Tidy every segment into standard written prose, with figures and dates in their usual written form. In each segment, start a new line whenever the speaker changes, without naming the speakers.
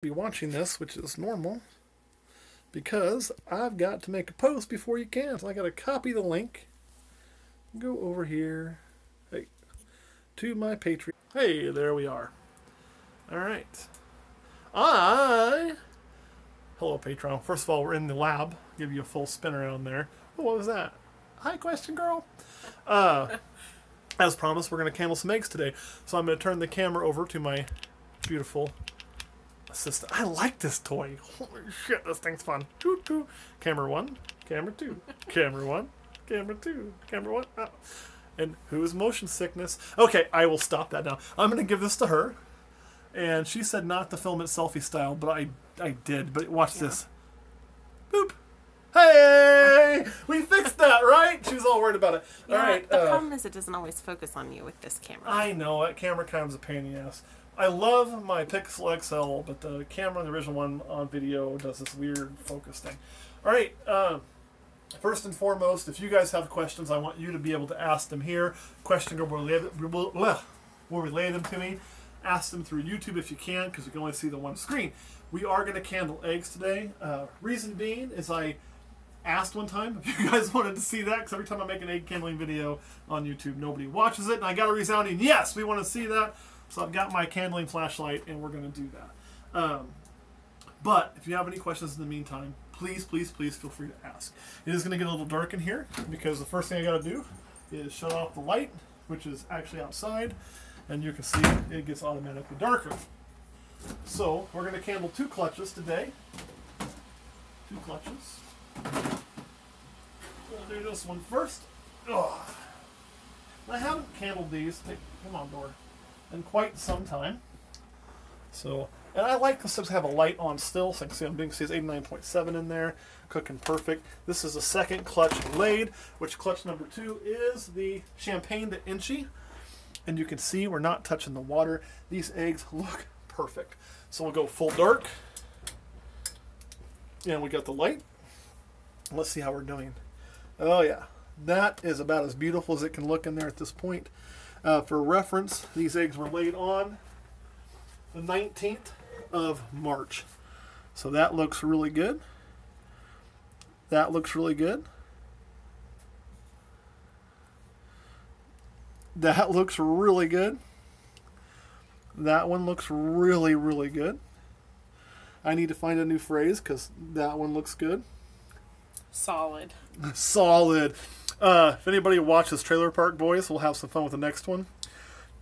Be watching this, which is normal, because I've got to make a post before you can. So I got to copy the link, go over here, hey, to my Patreon. Hey, there we are. All right. Hello, Patreon. First of all, we're in the lab. Give you a full spin around there. Oh, what was that? Hi, question girl. As promised, we're going to candle some eggs today. So I'm going to turn the camera over to my beautiful assistant. I like this toy. Holy shit, this thing's fun. Toot, toot. Camera 1, camera 2, camera 1, camera 2, camera 1. Oh. And who's motion sickness? Okay, I will stop that now. I'm going to give this to her. And she said not to film it selfie style, but I did. But watch this. Boop. Hey! We fixed that, right? She was all worried about it.
Yeah,
all right.
The problem is it doesn't always focus on you with this camera.
I know. That camera kind of is a pain in the ass. I love my Pixel XL, but the camera, the original one on video, does this weird focus thing. All right. First and foremost, if you guys have questions, I want you to be able to ask them here. Question will relay them to me. Ask them through YouTube if you can, because you can only see the one screen. We are going to candle eggs today. Reason being is I asked one time if you guys wanted to see that, because every time I make an egg candling video on YouTube, nobody watches it, and I got a resounding yes, we want to see that. So I've got my candling flashlight, and we're going to do that. But if you have any questions in the meantime, please, please, please feel free to ask. It is going to get a little dark in here, because the first thing I got to do is shut off the light, which is actually outside, and you can see it gets automatically darker. So we're going to candle 2 clutches today. 2 clutches. We'll do this one first. Ugh. I haven't candled these. Come on, door. In quite some time. So, and I like this to have a light on still, so I can see I'm doing 89.7 in there, cooking perfect. This is the second clutch laid, which clutch number 2 is the Champagne de Inchy, and you can see we're not touching the water. These eggs look perfect. So we'll go full dark, and we got the light. Let's see how we're doing. Oh yeah, that is about as beautiful as it can look in there at this point. For reference, these eggs were laid on the 19th of March. So that looks really good. That looks really good. That looks really good. That one looks really, really good. I need to find a new phrase because that one looks good.
Solid.
Solid. If anybody watches Trailer Park Boys, we'll have some fun with the next one.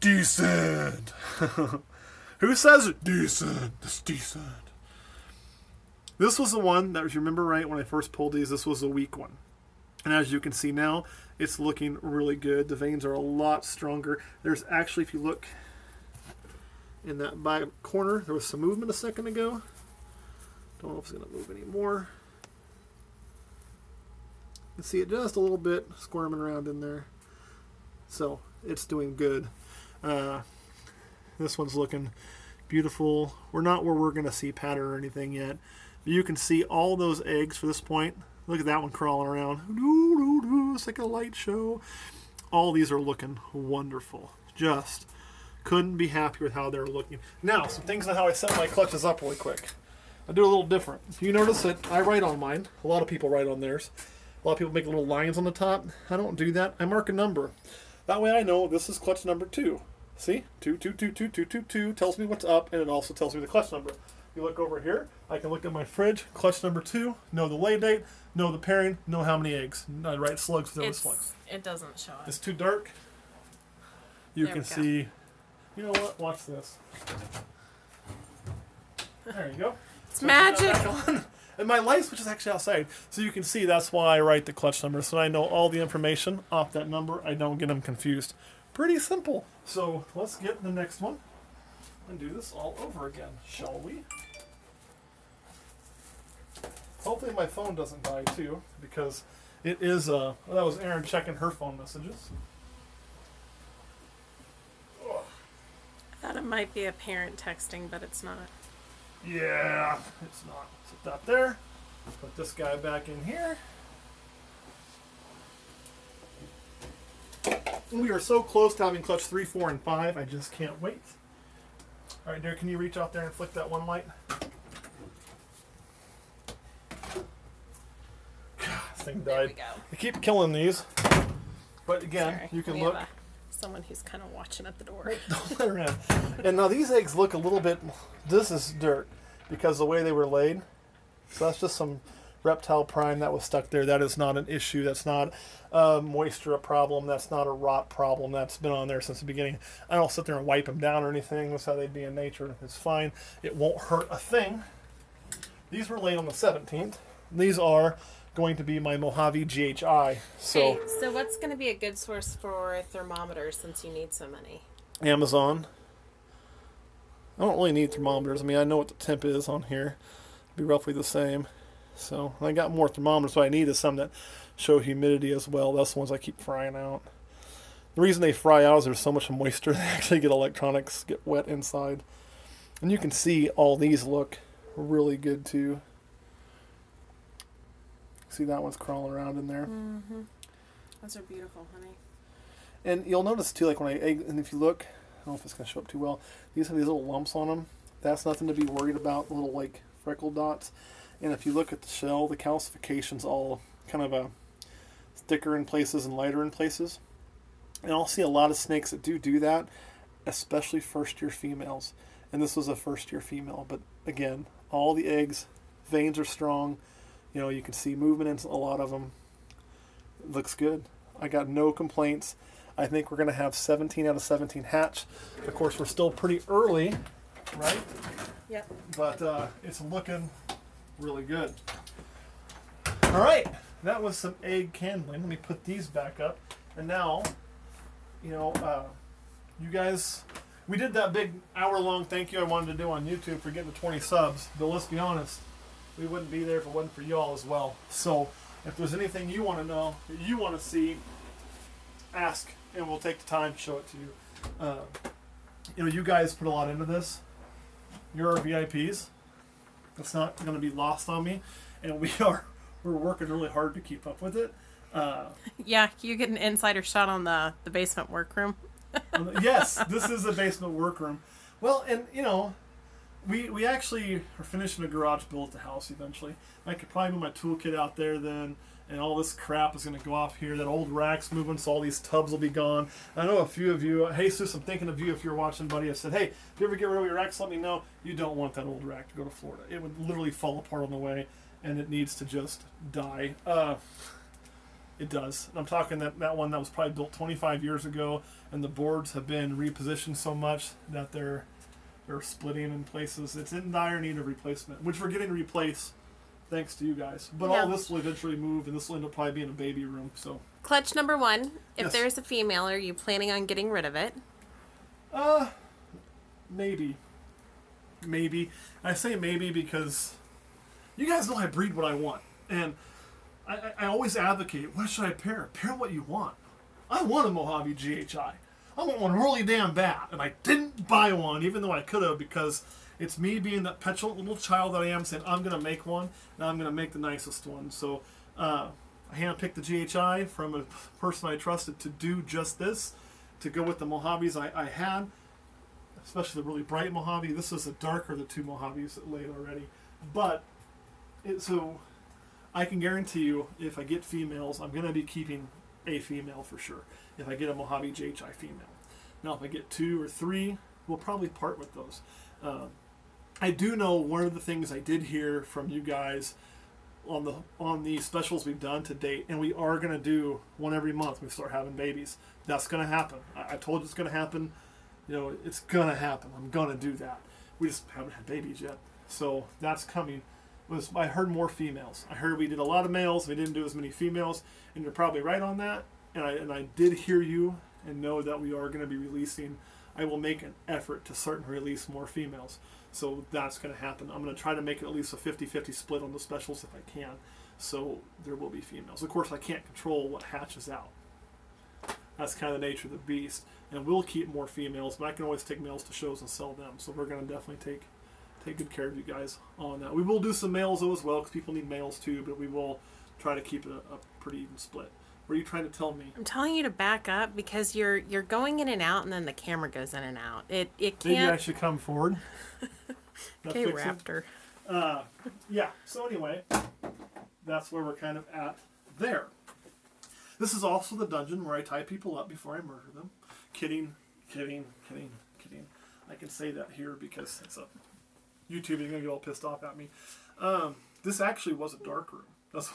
Decent. Who says it? Decent. It's decent. This was the one that, if you remember right, when I first pulled these, this was the weak one. And as you can see now, it's looking really good. The veins are a lot stronger. There's actually, if you look in that back corner, there was some movement a second ago. Don't know if it's going to move anymore. You can see it just a little bit squirming around in there. So it's doing good. This one's looking beautiful. We're not where we're going to see pattern or anything yet. But you can see all those eggs for this point. Look at that one crawling around. It's like a light show. All these are looking wonderful. Just couldn't be happier with how they're looking. Now, some things on how I set my clutches up really quick. I do a little different. You notice that I write on mine. A lot of people write on theirs. A lot of people make little lines on the top. I don't do that. I mark a number. That way I know this is clutch number 2. See? 2, 2, 2, 2, 2, 2, 2 tells me what's up, and it also tells me the clutch number. You look over here, I can look at my fridge, clutch number 2, know the lay date, know the pairing, know how many eggs. I write slugs for those slugs.
It doesn't show it.
It's too dark. You can see. You know what? Watch this. There you go.
It's magic.
And my light switch is actually outside, so you can see that's why I write the clutch number, so I know all the information off that number. I don't get them confused. Pretty simple. So let's get the next one and do this all over again, shall we? Hopefully my phone doesn't die too, because it is, well, that was Erin checking her phone messages.
I thought it might be a parent texting, but it's not.
Yeah, it's not. Set that there. Put this guy back in here. We are so close to having clutch 3, 4, and 5. I just can't wait. All right, Derek, can you reach out there and flick that one light? thing
There we
died.
go.
I keep killing these, but again,
Sorry,
you can
we
look.
have someone who's kind of watching at the door.
Don't let her in. And now these eggs look a little bit. This is dirt because the way they were laid. So that's just some reptile prime that was stuck there. That is not an issue. That's not moisture a problem. That's not a rot problem. That's been on there since the beginning. I don't sit there and wipe them down or anything. That's how they'd be in nature. It's fine. It won't hurt a thing. These were laid on the 17th. These are going to be my Mojave GHI. So,
hey, so what's going to be a good source for thermometers since you need so many?
Amazon. I don't really need thermometers. I mean, I know what the temp is on here. It'll be roughly the same. So I got more thermometers. What I need is some that show humidity as well. That's the ones I keep frying out. The reason they fry out is there's so much moisture they actually get electronics get wet inside. And you can see all these look really good too. See that one's crawling around in there.
Mm-hmm. Those are beautiful, honey.
And you'll notice too, like when I egg, and if you look, I don't know if it's going to show up too well. These have these little lumps on them. That's nothing to be worried about. Little like freckle dots. And if you look at the shell, the calcification's all kind of a thicker in places and lighter in places. And I'll see a lot of snakes that do that, especially first-year females. And this was a first-year female. But again, all the eggs, veins are strong. You know, you can see movement in a lot of them. It looks good. I got no complaints. I think we're going to have 17 out of 17 hatch. Of course, we're still pretty early, right?
Yep.
But it's looking really good. All right. That was some egg candling. Let me put these back up. And now, you know, you guys, we did that big hour-long thank you I wanted to do on YouTube for getting to 20 subs. But let's be honest, we wouldn't be there if it wasn't for y'all as well. So if there's anything you want to know, that you want to see, ask, and we'll take the time to show it to you. You know, you guys put a lot into this. You're our VIPs. That's not going to be lost on me, and we're working really hard to keep up with it.
Yeah, you get an insider shot on the basement workroom.
Yes, this is a basement workroom. Well, and you know, we actually are finishing a garage build at the house eventually. I could probably move my toolkit out there then, and all this crap is going to go off here. That old rack's moving, so all these tubs will be gone. I know a few of you, Jesus, I'm thinking of you if you're watching, buddy. I said, hey, if you ever get rid of your racks, let me know. You don't want that old rack to go to Florida. It would literally fall apart on the way, and it needs to just die. It does. I'm talking that one that was probably built 25 years ago, and the boards have been repositioned so much that they're splitting in places. It's in dire need of replacement, which we're getting replaced thanks to you guys. But
Yeah.
all this will eventually move, and this will end up probably being a baby room. So
Clutch number 1. If
Yes.
there's a female, are you planning on getting rid of it?
Maybe. I say maybe because you guys know I breed what I want, and I always advocate, what should I pair? Pair what you want. I want a Mojave GHI. I want one really damn bad, and I didn't buy one, even though I could have, because it's me being that petulant little child that I am, saying I'm going to make one, and I'm going to make the nicest one. So I handpicked the GHI from a person I trusted to do just this, to go with the Mojaves I had, especially the really bright Mojave. This is a darker of the two Mojaves that laid already. But, so I can guarantee you, if I get females, I'm going to be keeping a female for sure. If I get a Mojave GHI female. Now, if I get 2 or 3, we'll probably part with those. I do know one of the things I did hear from you guys on the specials we've done to date, and we are going to do one every month. We start having babies. That's going to happen. I told you it's going to happen. You know, it's going to happen. I'm going to do that. We just haven't had babies yet. So that's coming. I heard more females. I heard we did a lot of males. We didn't do as many females, and you're probably right on that. And I did hear you and know that we are going to be releasing. I will make an effort to certainly release more females. So that's going to happen. I'm going to try to make it at least a 50-50 split on the specials if I can. So there will be females. Of course, I can't control what hatches out. That's kind of the nature of the beast. And we'll keep more females, but I can always take males to shows and sell them. So we're going to definitely take good care of you guys on that. We will do some males though as well, because people need males too, but we will try to keep it a pretty even split. What are you trying to tell me?
I'm telling you to back up because you're going in and out, and then the camera goes in and out. It can't.
Maybe I should come forward.
Okay, Raptor.
Yeah. So anyway, that's where we're kind of at there. This is also the dungeon where I tie people up before I murder them. Kidding, kidding, kidding, kidding. I can say that here because it's a YouTube is going to get all pissed off at me. This actually was a dark room. That's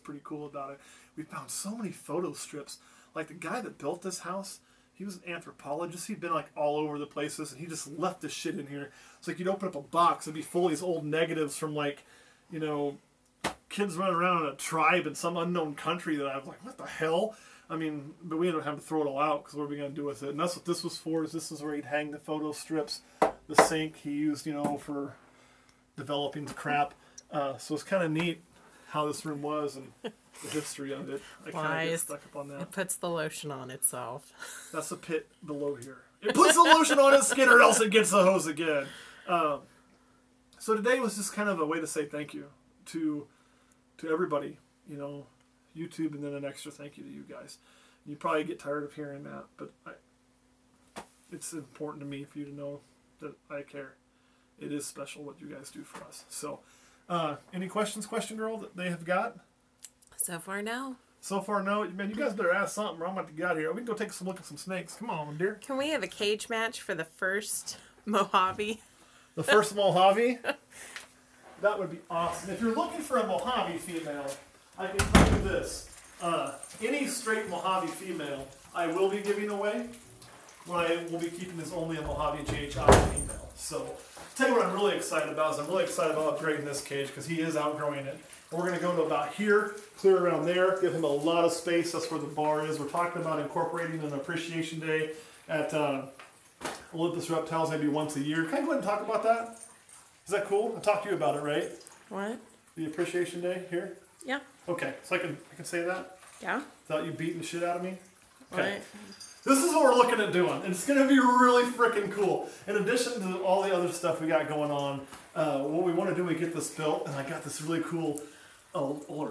pretty cool about it. We found so many photo strips. Like the guy that built this house, he was an anthropologist. He'd been like all over the places, and he just left this shit in here. It's like you'd open up a box, it'd be full of these old negatives from like, you know, kids running around in a tribe in some unknown country that I was like, what the hell? I mean, but we ended up having to throw it all out because what are we going to do with it? And that's what this was for. Is this is where he'd hang the photo strips. The sink he used, you know, for developing the crap. So it's kind of neat how this room was and the history of it. I kind of get stuck up on that.
It puts the lotion on itself.
That's the pit below here. It puts the lotion on its skin or else it gets the hose again. So today was just kind of a way to say thank you to everybody, you know, YouTube, and then an extra thank you to you guys. You probably get tired of hearing that, but it's important to me for you to know that I care. It is special what you guys do for us. So, any questions, question girl, that they have got?
So far, no.
So far, no. Man, you guys better ask something or I'm about to get out of here. We can go take some look at some snakes. Come on, dear.
Can we have a cage match for the first Mojave?
The first Mojave? That would be awesome. If you're looking for a Mojave female, I can tell you this. Any straight Mojave female I will be giving away. What I will be keeping is only a Mojave GHI female. So, tell you what I'm really excited about is I'm really excited about upgrading this cage because he is outgrowing it. We're going to go to about here, clear around there, give him a lot of space. That's where the bar is. We're talking about incorporating an appreciation day at Olympus Reptiles maybe once a year. Can I go ahead and talk about that? Is that cool? I talked to you about it, right?
What?
The appreciation day here?
Yeah.
Okay, so I can say that?
Yeah.
Without you beating the shit out of me? Okay.
Right.
This is what we're looking at doing, and it's going to be really freaking cool. In addition to all the other stuff we got going on, what we want to do is get this built, and I got this really cool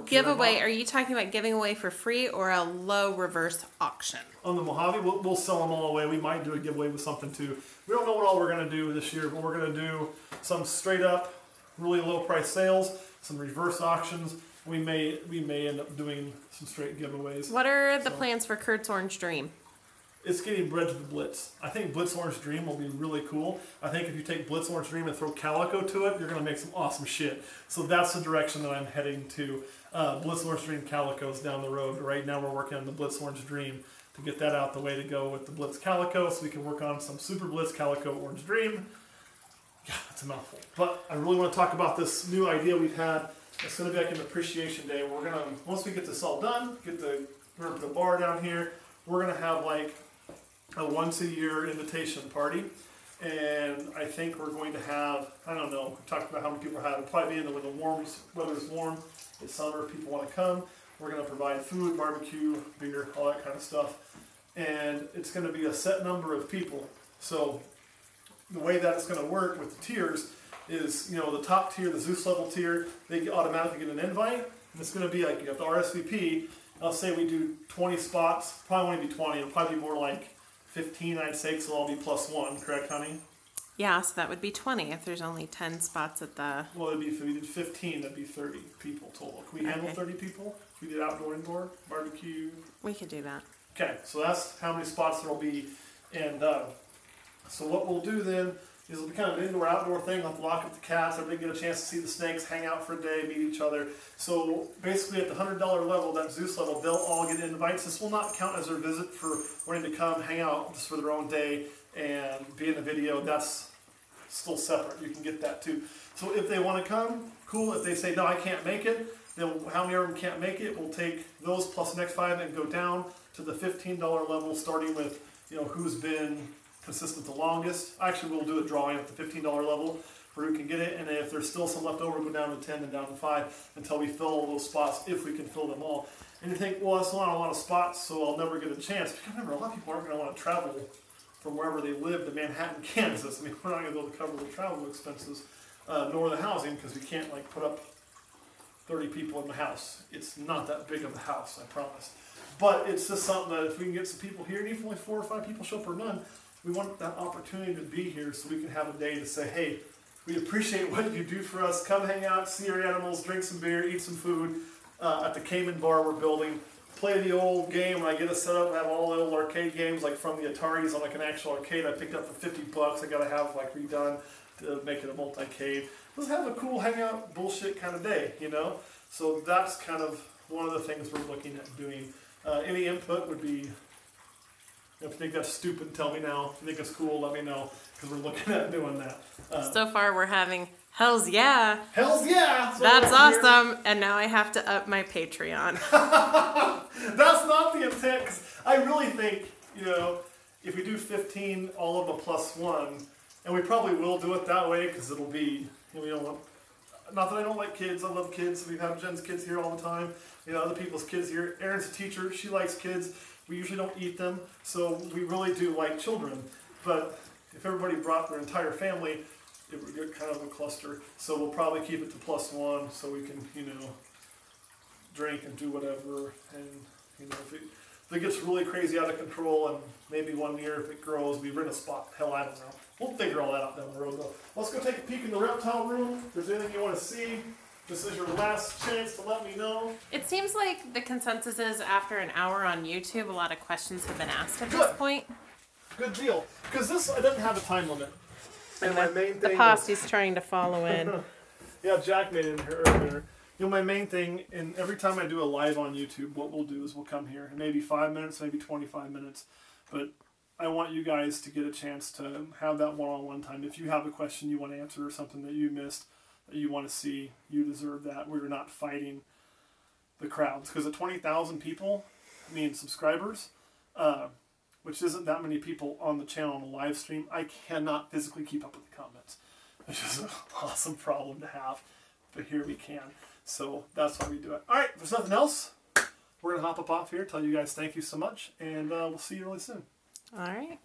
giveaway. Are you talking about giving away for free or a low reverse auction?
On the Mojave, we'll sell them all away. We might do a giveaway with something too. We don't know what all we're going to do this year, but we're going to do some straight up, really low price sales, some reverse auctions. We may end up doing some straight giveaways.
What are the plans for Kurt's Orange Dream?
It's getting bred to the Blitz. I think Blitz Orange Dream will be really cool. I think if you take Blitz Orange Dream and throw Calico to it, you're going to make some awesome shit. So that's the direction that I'm heading to. Blitz Orange Dream Calico's down the road. Right now we're working on the Blitz Orange Dream to get that out the way to go with the Blitz Calico so we can work on some Super Blitz Calico Orange Dream. Yeah, it's a mouthful. But I really want to talk about this new idea we've had. It's going to be like an appreciation day. We're going to, once we get this all done, get the bar down here, we're going to have like a once-a-year invitation party, and I think we're going to have, I don't know, we talked about how many people have. It'll probably be when the weather's warm, it's summer, people want to come. We're going to provide food, barbecue, beer, all that kind of stuff, and it's going to be a set number of people. So the way that it's going to work with the tiers is, you know, the top tier, the Zeus level tier, they automatically get an invite, and it's going to be like, you have the RSVP. I'll say we do 20 spots, probably won't be 20, it'll probably be more like 15, I'd say, because it'll all be +1, correct, honey?
Yeah, so that would be 20 if there's only 10 spots at the...
Well, it'd be, if we did 15, that'd be 30 people total. Can we handle 30 people? If we did outdoor, indoor, barbecue?
We could do that.
Okay, so that's how many spots there'll be. And so what we'll do then is it'll be kind of an indoor-outdoor thing. I'll lock up the cats. Everybody get a chance to see the snakes, hang out for a day, meet each other. So basically at the $100 level, that Zeus level, they'll all get invites. This will not count as their visit for wanting to come, hang out just for their own day and be in the video. That's still separate. You can get that too. So if they want to come, cool. If they say, no, I can't make it, then how many of them can't make it, we'll take those plus the next 5 and go down to the $15 level, starting with, you know, who's been consistent the longest. Actually, we'll do a drawing at the $15 level for who can get it, and if there's still some left over, go down to 10 and down to 5 until we fill all those spots, if we can fill them all. And you think, well, that's not a lot of spots, so I'll never get a chance. Because remember, a lot of people aren't going to want to travel from wherever they live to Manhattan, Kansas. I mean, we're not going to be able to cover the travel expenses, nor the housing, because we can't like put up 30 people in the house. It's not that big of a house, I promise. But it's just something that if we can get some people here, and even if only 4 or 5 people show up or none, we want that opportunity to be here so we can have a day to say, hey, we appreciate what you do for us. Come hang out, see your animals, drink some beer, eat some food, at the Cayman bar we're building. Play the old game when I get it set up and have all the old arcade games like from the Ataris on like an actual arcade I picked up for $50. I gotta have like redone to make it a multi-cade. Let's have a cool hangout bullshit kind of day, you know? So that's kind of one of the things we're looking at doing. Any input would be, if you think that's stupid, tell me now. If you think it's cool, let me know, because we're looking at doing that.
So far we're having hells yeah.
Hells yeah! So
that's awesome. And now I have to up my Patreon.
That's not the intent, because I really think, you know, if we do 15, all of a +1, and we probably will do it that way, because it'll be, you know, we don't want, not that I don't like kids, I love kids. We have Jen's kids here all the time. You know, other people's kids here. Erin's a teacher, she likes kids. We usually don't eat them, so we really do like children. But if everybody brought their entire family, it would get kind of a cluster. So we'll probably keep it to +1, so we can, you know, drink and do whatever. And, you know, if it gets really crazy out of control, and maybe one year if it grows, we rent a spot. Hell, I don't know. We'll figure all that out down the road, though. Let's go take a peek in the reptile room. If there's anything you want to see, this is your last chance to let me know.
It seems like the consensus is after an hour on YouTube, a lot of questions have been asked at this point.
Good deal. Because this doesn't have a time limit. And my main thing
the posse's trying to follow in.
Yeah, Jack made it in here earlier. You know, my main thing, and every time I do a live on YouTube, what we'll do is we'll come here, maybe 5 minutes, maybe 25 minutes, but I want you guys to get a chance to have that one-on-one time. If you have a question you want to answer or something that you missed, that you want to see, you deserve that. We're not fighting the crowds. Because at 20,000 people, I mean subscribers, which isn't that many people on the channel on the live stream, I cannot physically keep up with the comments. Which is an awesome problem to have, but here we can. So that's why we do it. All right, if there's nothing else, we're going to hop up off here, tell you guys thank you so much, and we'll see you really soon.
All right.